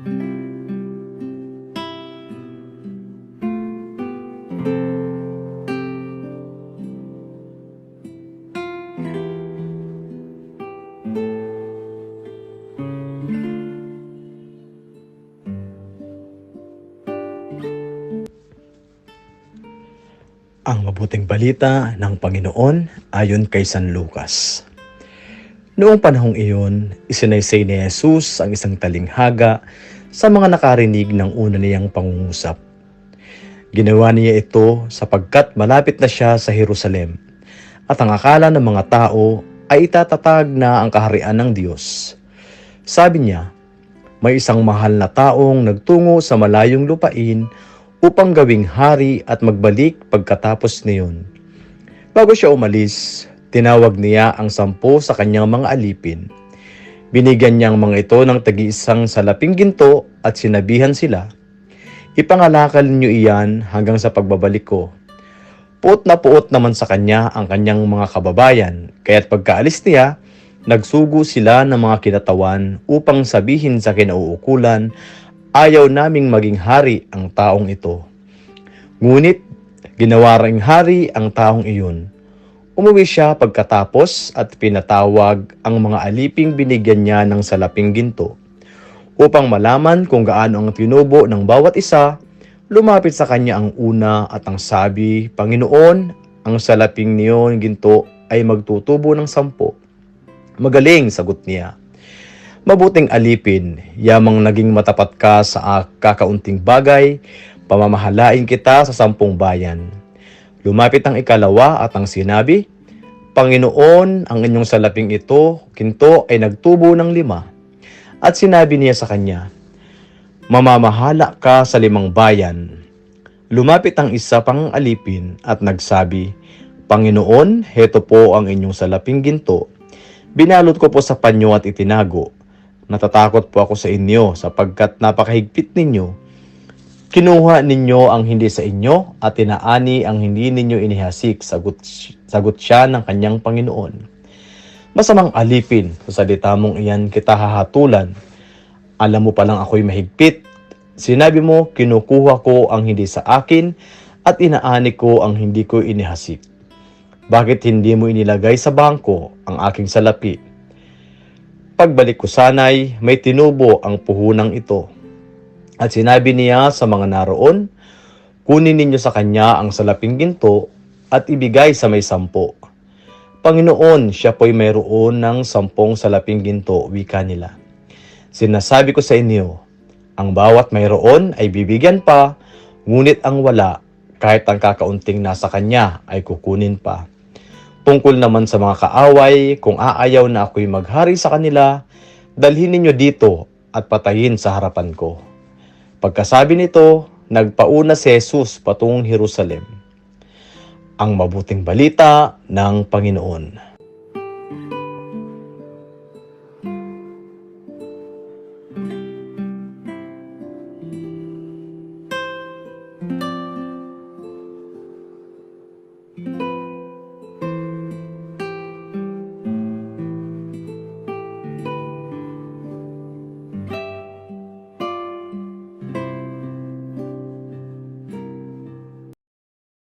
Ang mabuting balita ng Panginoon ayon kay San Lucas. Noong panahong iyon, isinaysay ni Jesus ang isang talinghaga sa mga nakarinig ng una niyang pangungusap. Ginawa niya ito sapagkat malapit na siya sa Jerusalem at ang akala ng mga tao ay itatatag na ang kaharian ng Diyos. Sabi niya, may isang mahal na taong nagtungo sa malayong lupain upang gawing hari at magbalik pagkatapos niyon. Bago siya umalis, tinawag niya ang 10 sa kanyang mga alipin. Binigyan niyang mga ito ng tag-iisang salaping ginto at sinabihan sila, "Ipangalakal niyo iyan hanggang sa pagbabalik ko." Puot na puot naman sa kanya ang kanyang mga kababayan, kaya't pagkaalis niya, nagsugo sila ng mga kinatawan upang sabihin sa kinauukulan, "Ayaw naming maging hari ang taong ito." Ngunit ginawa ring hari ang taong iyon. Umuwi siya pagkatapos at pinatawag ang mga aliping binigyan niya ng salaping ginto. Upang malaman kung gaano ang tinubo ng bawat isa, lumapit sa kanya ang una at ang sabi, "Panginoon, ang salaping niyon ginto ay magtutubo ng 10. "Magaling," sagot niya. "Mabuting alipin, yamang naging matapat ka sa kakaunting bagay, pamamahalain kita sa 10 bayan." Lumapit ang ikalawa at ang sinabi, "Panginoon, ang inyong salaping ginto ay nagtubo ng 5. At sinabi niya sa kanya, "Mamamahala ka sa 5 bayan." Lumapit ang isa pang alipin at nagsabi, "Panginoon, heto po ang inyong salaping ginto. Binalot ko po sa panyo at itinago. Natatakot po ako sa inyo sapagkat napakahigpit ninyo. Kinuha ninyo ang hindi sa inyo at tinaani ang hindi ninyo inihasik." Sagot siya ng kanyang Panginoon, "Masamang alipin, sa salita mong iyan kita hahatulan. Alam mo palang ako'y mahigpit. Sinabi mo, kinukuha ko ang hindi sa akin at inaani ko ang hindi ko inihasik. Bakit hindi mo inilagay sa bangko ang aking salapi? Pagbalik ko sana'y may tinubo ang puhunang ito." At sinabi niya sa mga naroon, "Kunin ninyo sa kanya ang salaping ginto at ibigay sa may 10. "Panginoon, siya po'y mayroon ng 10 salaping ginto," wika nila. "Sinasabi ko sa inyo, ang bawat mayroon ay bibigyan pa, ngunit ang wala, kahit ang kakaunting nasa kanya ay kukunin pa. Tungkol naman sa mga kaaway, kung aayaw na ako'y maghari sa kanila, dalhin ninyo dito at patayin sa harapan ko." Pagkasabi nito, nagpauna si Jesus patungong Jerusalem. Ang mabuting balita ng Panginoon.